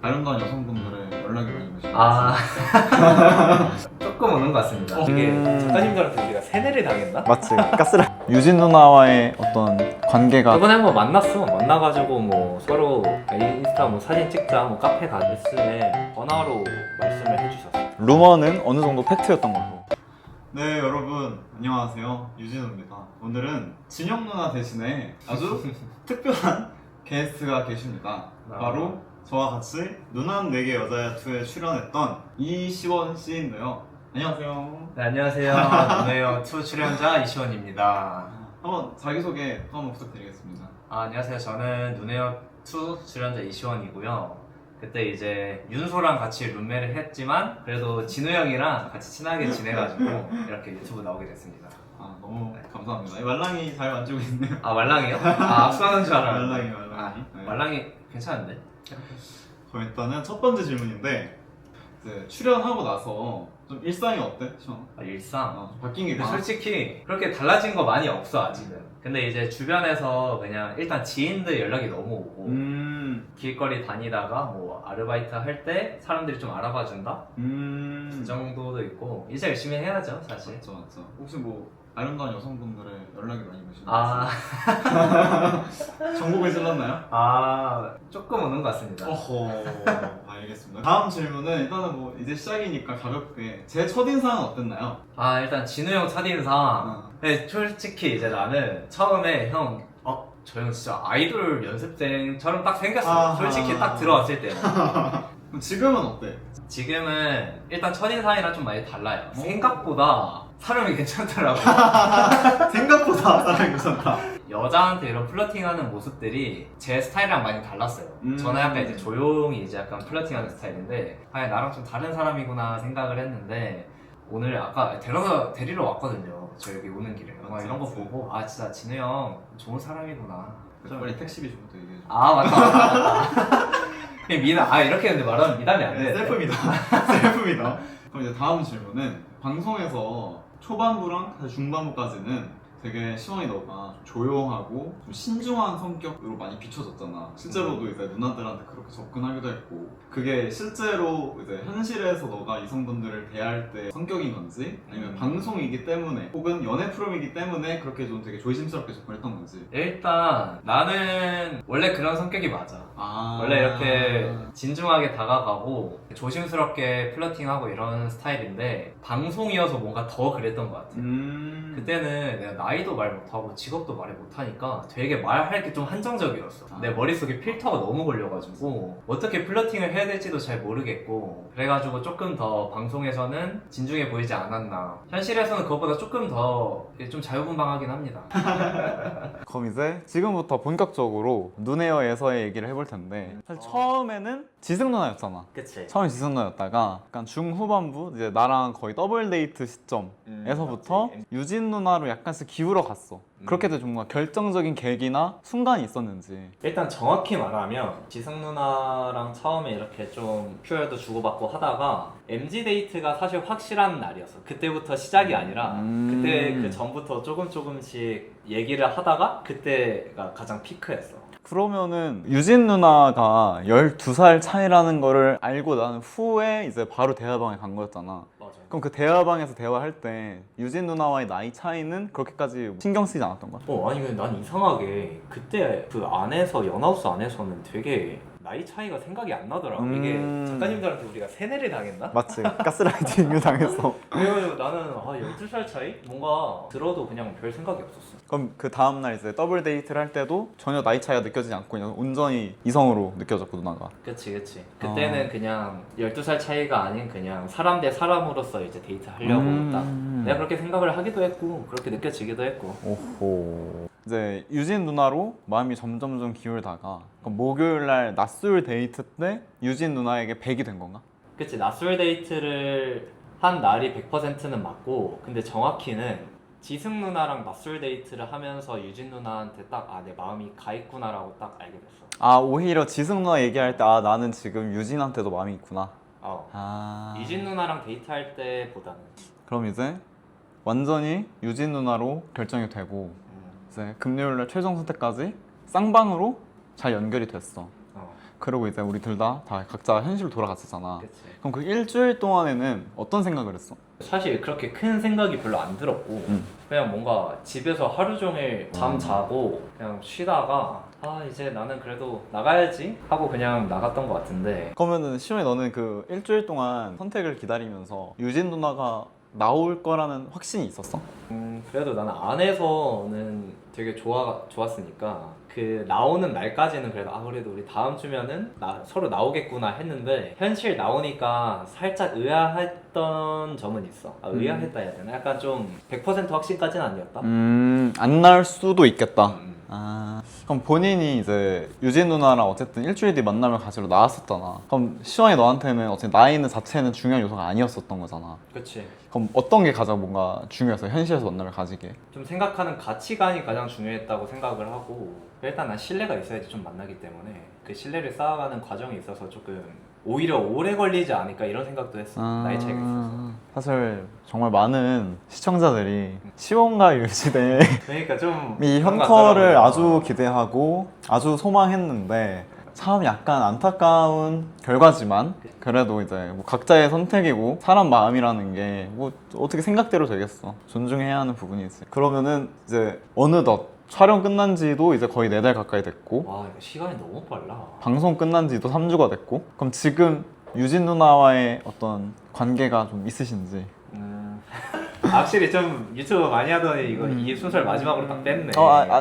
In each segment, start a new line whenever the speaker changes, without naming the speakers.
아름다운 여성분들의 연락이 많이 오시죠?
조금 오는 것 같습니다. 이게 작가님들한테 우리가 세뇌를 당했나?
맞지. 가스라. 유진 누나와의 어떤 관계가
저번에 한번 만났어. 만나가지고 뭐 서로 인스타 뭐 사진 찍자, 뭐 카페 가겠으면 전화로 말씀을 해주셨어.
루머는 어느 정도 팩트였던 걸로. 네, 여러분 안녕하세요. 유진우입니다. 오늘은 진영 누나 대신에 아주 특별한 게스트가 계십니다. 바로 저와 같이 누나는 내게 여자야 2에 출연했던 이시원 씨인데요. 안녕하세요.
네, 안녕하세요. 누네요 2 출연자 이시원입니다.
한번 자기소개 또 한번 부탁드리겠습니다.
안녕하세요. 저는 누네요 2 출연자 이시원이고요. 그때 이제 윤소랑 같이 룸메를 했지만 그래도 진우 형이랑 같이 친하게 지내가지고 이렇게 유튜브 나오게 됐습니다.
너무 감사합니다. 이 말랑이 잘 만지고 있네요.
말랑이요? 악수하는 줄 알았는데.
말랑이. 네.
말랑이 괜찮은데?
그럼 일단은 첫 번째 질문인데 이제 출연하고 나서 좀 일상이 어때? 시원?
일상?
좀 바뀐 게
근데
많아?
솔직히 그렇게 달라진 거 많이 없어 아직은. 근데 이제 주변에서 그냥 일단 지인들 연락이 너무 오고 길거리 다니다가 뭐 아르바이트 할 때 사람들이 좀 알아봐 준다? 그 정도도 있고 이제 열심히 해야죠 사실.
맞죠. 혹시 뭐 아름다운 여성분들의 연락이 많이 오시나요? 정보를 찔렀나요?
조금 오는 것 같습니다.
알겠습니다. 다음 질문은 일단은 뭐 이제 시작이니까 가볍게 제 첫인상은 어땠나요?
일단 진우 형 첫인상. 근데 솔직히 이제 나는 처음에 형 저 형 진짜 아이돌 연습생처럼 딱 생겼어. 솔직히 딱 들어왔을 때.
그럼 지금은 어때?
지금은 일단 첫인상이랑 좀 많이 달라요. 생각보다 사람이 괜찮더라고.
생각보다 사람이 괜찮다.
여자한테 이런 플러팅하는 모습들이 제 스타일이랑 많이 달랐어요. 저는 약간 이제 조용히 이제 약간 플러팅하는 스타일인데 나랑 좀 다른 사람이구나 생각을 했는데 오늘 아까 데리러 왔거든요. 저 여기 오는 길에 이런 거 보고 진짜 진우 형 좋은 사람이구나.
빨리 택시비부터 얘기해줘.
맞다. 이렇게 근데 말하면 미담이 안 돼.
셀프입니다. 그럼 이제 다음 질문은 방송에서 초반부랑 사실 중반부까지는 되게 시원이 너가 조용하고 좀 신중한 성격으로 많이 비춰졌잖아. 실제로도 이제 누나들한테 그렇게 접근하기도 했고 그게 실제로 이제 현실에서 너가 이성분들을 대할 때 성격인 건지 아니면 방송이기 때문에 혹은 연애 프로이기 때문에 그렇게 좀 되게 조심스럽게 접근했던 건지.
일단 나는 원래 그런 성격이 맞아. 원래 이렇게 진중하게 다가가고 조심스럽게 플러팅하고 이런 스타일인데 방송이어서 뭔가 더 그랬던 것 같아. 그때는 내가 나이도 말 못하고 직업도 말을 못하니까 되게 말할 게 좀 한정적이었어. 내 머릿속에 필터가 너무 걸려가지고 어떻게 플러팅을 해야 될지도 잘 모르겠고 그래가지고 조금 더 방송에서는 진중해 보이지 않았나. 현실에서는 그것보다 조금 더 좀 자유분방하긴 합니다.
그럼 이제 지금부터 본격적으로 눈에어에서의 얘기를 해볼 텐데 사실 처음에는 지승 누나였잖아.
그치.
처음에 지승 누나였다가 약간 중후반부 이제 나랑 거의 더블 데이트 시점에서부터 유진 누나로 약간씩 기울어 갔어. 그렇게 돼서 뭔가 결정적인 계기나 순간이 있었는지.
일단 정확히 말하면 지승 누나랑 처음에 이렇게 좀 퓨어도 주고받고 하다가 MG 데이트가 사실 확실한 날이었어. 그때부터 시작이 아니라 그때 그 전부터 조금씩 얘기를 하다가 그때가 가장 피크였어.
그러면은 유진 누나가 12살 차이라는 거를 알고 난 후에 이제 바로 대화방에 간 거였잖아.
맞아.
그럼 그 대화방에서 대화할 때 유진 누나와의 나이 차이는 그렇게까지 신경 쓰이지 않았던 거야?
아니 근데 난 이상하게 그때 그 안에서 연하우스 안에서는 되게 나이 차이가 생각이 안 나더라고. 이게 작가님들한테 우리가 세뇌를 당했나?
맞지. 가스라이팅을 당했어.
그래가지고 나는 12살 차이? 뭔가 들어도 그냥 별 생각이 없었어.
그럼 그 다음날 이제 더블 데이트를 할 때도 전혀 나이 차이가 느껴지지 않고 그냥 온전히 이성으로 느껴졌고 누나가.
그치. 그때는 그냥 12살 차이가 아닌 그냥 사람 대 사람으로서 이제 데이트 하려고 딱 내가 그렇게 생각을 하기도 했고 그렇게 느껴지기도 했고.
오호. 이제 유진 누나로 마음이 점점 기울다가 목요일날 낮술 데이트 때 유진 누나에게 100이 된 건가?
그치. 낮술 데이트를 한 날이 100%는 맞고 근데 정확히는 지승 누나랑 낮술 데이트를 하면서 유진 누나한테 딱 내 마음이 가 있구나라고 딱 알게 됐어.
오히려 지승 누나 얘기할 때 나는 지금 유진한테도 마음이 있구나.
유진 누나랑 데이트할 때보다는.
그럼 이제 완전히 유진 누나로 결정이 되고 이제 금요일날 최종 선택까지 쌍방으로 잘 연결이 됐어. 그리고 이제 우리 둘 다 각자 현실로 돌아갔었잖아.
그치.
그럼 그 일주일 동안에는 어떤 생각을 했어?
사실 그렇게 큰 생각이 별로 안 들었고 그냥 뭔가 집에서 하루 종일 잠 자고 그냥 쉬다가 아 이제 나는 그래도 나가야지 하고 그냥 나갔던 것 같은데
그러면은 시원이 너는 그 일주일 동안 선택을 기다리면서 유진 누나가 나올 거라는 확신이 있었어?
그래도 나는 안에서는 되게 좋았으니까 그 나오는 날까지는 그래도 아 그래도 우리 다음 주면은 서로 나오겠구나 했는데 현실 나오니까 살짝 의아했던 점은 있어. 의아했다 해야 되나? 약간 좀 100% 확신까지는 아니었다.
안 나올 수도 있겠다.
음.
아, 그럼 본인이 이제 유진 누나랑 어쨌든 일주일 뒤 만남을 가지러 나왔었잖아. 그럼 시원이 너한테는 어쨌든 나이는 자체는 중요한 요소가 아니었었던 거잖아.
그치.
그럼 어떤 게 가장 뭔가 중요해서 현실에서 만남을 가지게?
좀 생각하는 가치관이 가장 중요했다고 생각을 하고 일단 난 신뢰가 있어야지 좀 만나기 때문에 그 신뢰를 쌓아가는 과정에 있어서 조금 오히려 오래 걸리지 않을까 이런 생각도 했어. 나이 차이가 있어서.
사실 정말 많은 시청자들이 시원과 유진의
그러니까 좀
이
그런 것
현커를
같더라고요.
아주 기대하고 아주 소망했는데 참 약간 안타까운 결과지만 그래도 이제 뭐 각자의 선택이고 사람 마음이라는 게 뭐 어떻게 생각대로 되겠어. 존중해야 하는 부분이지. 그러면은 이제 어느덧 촬영 끝난 지도 이제 거의 4달 가까이 됐고
와 이거 시간이 너무 빨라.
방송 끝난 지도 3주가 됐고 그럼 지금 유진 누나와의 어떤 관계가 좀 있으신지?
확실히 좀 유튜브 많이 하더니 이거 이 순서를 마지막으로 딱 뺐네.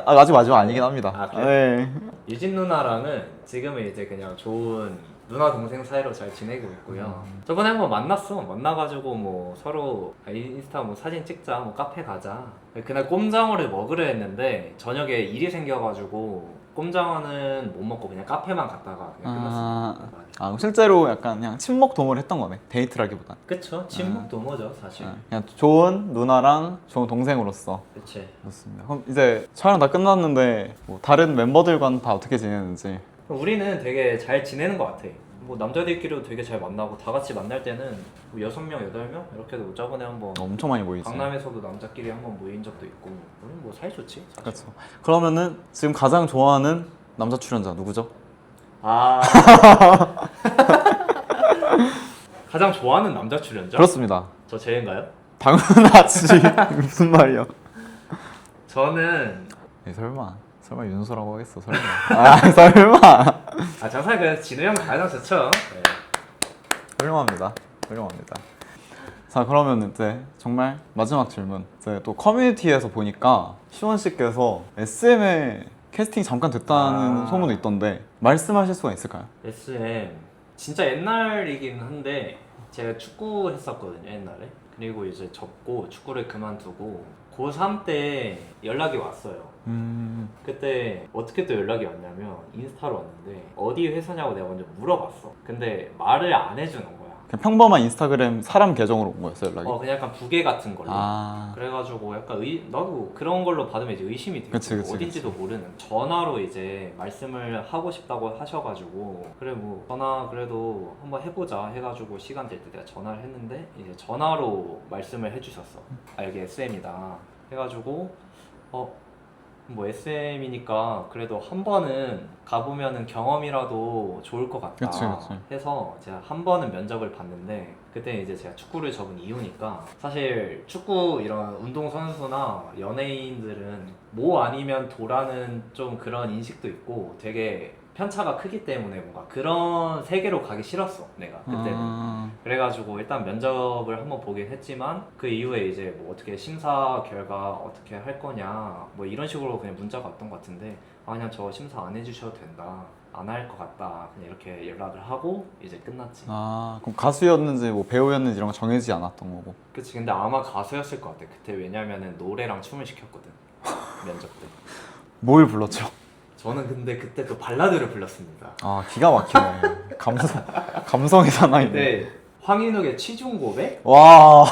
아직 마지막 아니긴 합니다.
아, 그래?
네.
유진 누나랑은 지금은 이제 그냥 좋은 누나 동생 사이로 잘 지내고 있고요. 저번에 한번 만났어. 만나가지고 뭐 서로 인스타 뭐 사진 찍자, 뭐 카페 가자. 그날 꼼장어를 먹으려 했는데 저녁에 일이 생겨가지고 꼼장어는 못 먹고 그냥 카페만 갔다가 그냥 끝났습니다.
그럼 실제로 약간 그냥 친목 도모를 했던 거네. 데이트라기보단.
그쵸? 친목 도모죠 사실.
그냥 좋은 누나랑 좋은 동생으로서.
그치.
좋습니다. 그럼 이제 촬영 다 끝났는데 뭐 다른 멤버들과는 다 어떻게 지내는지.
우리는 되게 잘 지내는 것 같아. 뭐 남자들끼리도 되게 잘 만나고 다 같이 만날 때는 뭐 6명, 8명 이렇게도 저번에 한번
엄청 많이 모이지.
강남에서도 남자끼리 한번 모인 적도 있고 우리는 뭐 사이 좋지 사실.
그렇죠. 그러면은 지금 가장 좋아하는 남자 출연자 누구죠?
아 가장 좋아하는 남자 출연자?
그렇습니다.
저 쟤인가요?
당연하지. 무슨 말이야?
저는
설마 윤소라고 하겠어? 설마. 설마.
장사에 그 진우 형 가장 좋죠. 네.
훌륭합니다. 자, 그러면 이제 정말 마지막 질문. 이제 또 커뮤니티에서 보니까 시원 씨께서 SM에 캐스팅 잠깐 됐다는 소문도 있던데 말씀하실 수가 있을까요?
SM 진짜 옛날이긴 한데 제가 축구 했었거든요 옛날에. 그리고 이제 접고 축구를 그만두고 고3 때 연락이 왔어요. 그때 어떻게 또 연락이 왔냐면 인스타로 왔는데 어디 회사냐고 내가 먼저 물어봤어. 근데 말을 안 해주는 거야.
그냥 평범한 인스타그램 사람 계정으로 온 거였어요, 연락이?
그냥 약간 부계 같은 걸로.
아.
그래가지고 약간 나도 그런 걸로 받으면 이제 의심이 되고
그치,
어딘지도 모르는 전화로 이제 말씀을 하고 싶다고 하셔가지고 그래 뭐 전화 그래도 한번 해보자 해가지고 시간 될 때 내가 전화를 했는데 이제 전화로 말씀을 해주셨어. 여기 SM이다 해가지고 뭐 SM이니까 그래도 한 번은 가보면은 경험이라도 좋을 것 같다
그치.
해서 제가 한 번은 면접을 봤는데 그때 이제 제가 축구를 접은 이유니까 사실 축구 이런 운동선수나 연예인들은 뭐 아니면 도라는 좀 그런 인식도 있고 되게 편차가 크기 때문에 뭔가 그런 세계로 가기 싫었어 내가 그때는. 그래가지고 일단 면접을 한번 보긴 했지만 그 이후에 이제 뭐 어떻게 심사 결과 어떻게 할 거냐 뭐 이런 식으로 그냥 문자가 왔던 것 같은데 그냥 저 심사 안 해주셔도 된다 안 할 것 같다 그냥 이렇게 연락을 하고 이제 끝났지.
그럼 가수였는지 뭐 배우였는지 이런 거 정해지지 않았던 거고.
그치. 근데 아마 가수였을 것 같아 그때. 왜냐면은 노래랑 춤을 시켰거든 면접 때.
뭘 불렀죠?
저는 근데 그때 또 발라드를 불렀습니다.
기가 막히네. 감성의 사나이네.
네. 황인욱의 취중 고백?
와.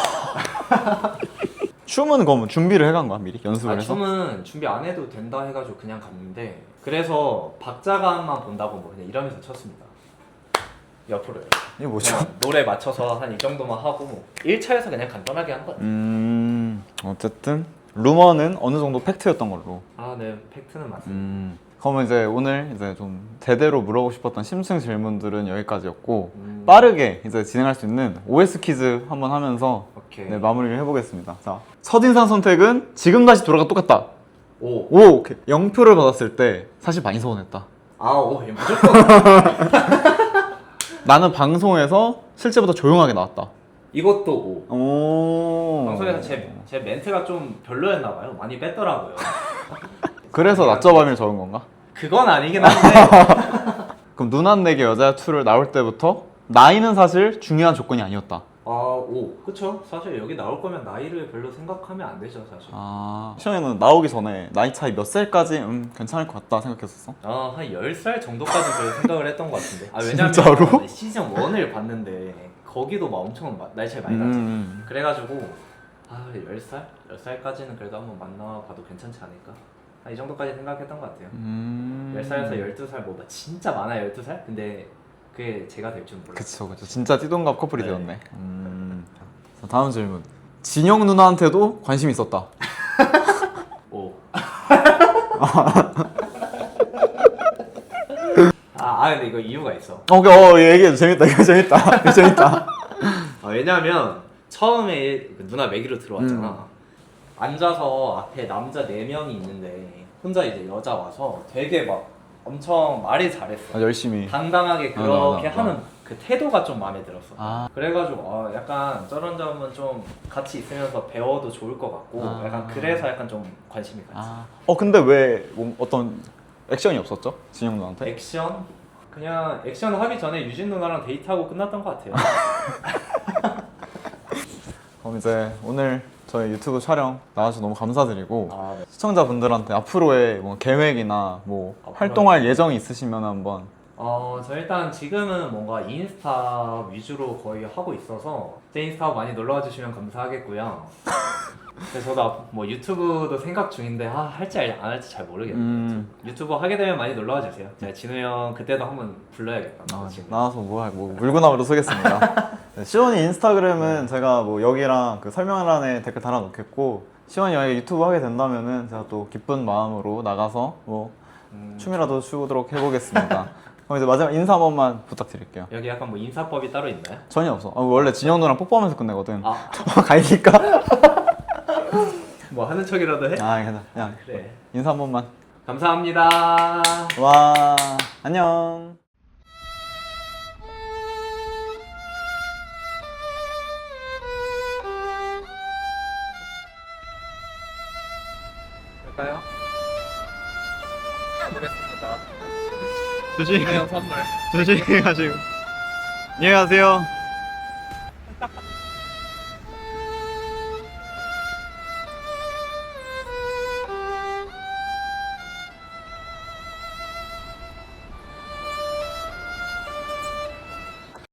춤은 그럼 준비를 해간 거야 미리 연습을 해서?
춤은 준비 안 해도 된다 해가지고 그냥 갔는데 그래서 박자감만 본다고 뭐 그냥 이러면서 췄습니다. 옆으로요.
이게 뭐죠?
노래 맞춰서 한 이 정도만 하고 1차에서 그냥 간단하게 한 거예요.
어쨌든 루머는 어느 정도 팩트였던 걸로.
네 팩트는 맞습니다.
그러면 이제 오늘 이제 좀 제대로 물어보고 싶었던 심층 질문들은 여기까지였고 빠르게 이제 진행할 수 있는 OS 퀴즈 한번 하면서
오케이.
네, 마무리를 해보겠습니다. 자, 첫인상 선택은 지금 다시 돌아가 똑같다.
오.
오, 오케이. 0표를 받았을 때 사실 많이 서운했다.
오, 얘 무조건.
나는 방송에서 실제보다 조용하게 나왔다.
이것도 오.
오.
방송에서 제 멘트가 좀 별로였나 봐요. 많이 뺐더라고요.
그래서 낮저밤일 적은 건가?
그건 아니긴 한데.
그럼 누난 내게 여자야 2를 나올 때부터 나이는 사실 중요한 조건이 아니었다.
오, 그쵸. 사실 여기 나올 거면 나이를 별로 생각하면 안 되죠, 사실.
시영이는 나오기 전에 나이 차이 몇 살까지 괜찮을 것 같다 생각했었어?
한 10살 정도까지 그 생각을 했던 것 같은데. 왜냐면
진짜로?
시즌 1을 봤는데 거기도 막 엄청 나이 차이 많이 났잖아. 그래가지고 10살? 10살까지는 그래도 한번 만나봐도 괜찮지 않을까? 이 정도까지 생각했던 것 같아요. 10살에서 12살 뭐 진짜 많아요, 12살? 근데 그게 제가 될 줄 몰랐어요.
그쵸. 진짜 띠동갑 커플이
네.
되었네. 자, 다음 질문. 진영 누나한테도 관심이 있었다.
오. 근데 이거 이유가 있어.
얘기해줘. 재밌다. 이거 재밌다. 이거 재밌다.
왜냐면 처음에 그 누나 매기로 들어왔잖아. 앉아서 앞에 남자 4명이 있는데 혼자 이제 여자 와서 되게 막 엄청 말을 잘했어.
열심히.
당당하게 그렇게
맞아.
하는 그 태도가 좀 마음에 들었어. 그래가지고 약간 저런 점은 좀 같이 있으면서 배워도 좋을 것 같고 약간 그래서 약간 좀 관심이 갔지.
근데 왜 어떤 액션이 없었죠? 진영 누나한테?
액션? 그냥 액션 하기 전에 유진 누나랑 데이트하고 끝났던 것 같아요.
그럼 이제 오늘 저희 유튜브 촬영 나와주셔서 너무 감사드리고
네.
시청자분들한테 앞으로의 뭐 계획이나 뭐 활동할 예정이 있으시면 한번.
저 일단 지금은 뭔가 인스타 위주로 거의 하고 있어서 제 인스타 많이 놀러와 주시면 감사하겠고요. 그래서 저도 뭐 유튜브도 생각 중인데 할지 안 할지 잘 모르겠네요. 유튜브 하게 되면 많이 놀러와 주세요. 제가 진우 형 그때도 한번 불러야겠다.
나와서 뭐 물구나무로 쓰겠습니다. 네, 시원이 인스타그램은 제가 뭐 여기랑 그 설명란에 댓글 달아놓겠고 시원이 만약에 유튜브 하게 된다면은 제가 또 기쁜 마음으로 나가서 뭐 춤이라도 추도록 해보겠습니다. 그럼 이제 마지막 인사 한 번만 부탁드릴게요.
여기 약간 뭐 인사법이 따로 있나요?
전혀 없어. 원래 진영 누나랑 뽀뽀하면서 끝내거든. 가니까.
뭐 하는 척이라도 해?
괜찮아. 그냥
그래.
인사 한 번만.
감사합니다.
와, 안녕.
할까요?
조심히
형 선물.
조심히 가시고. 안녕히 가세요.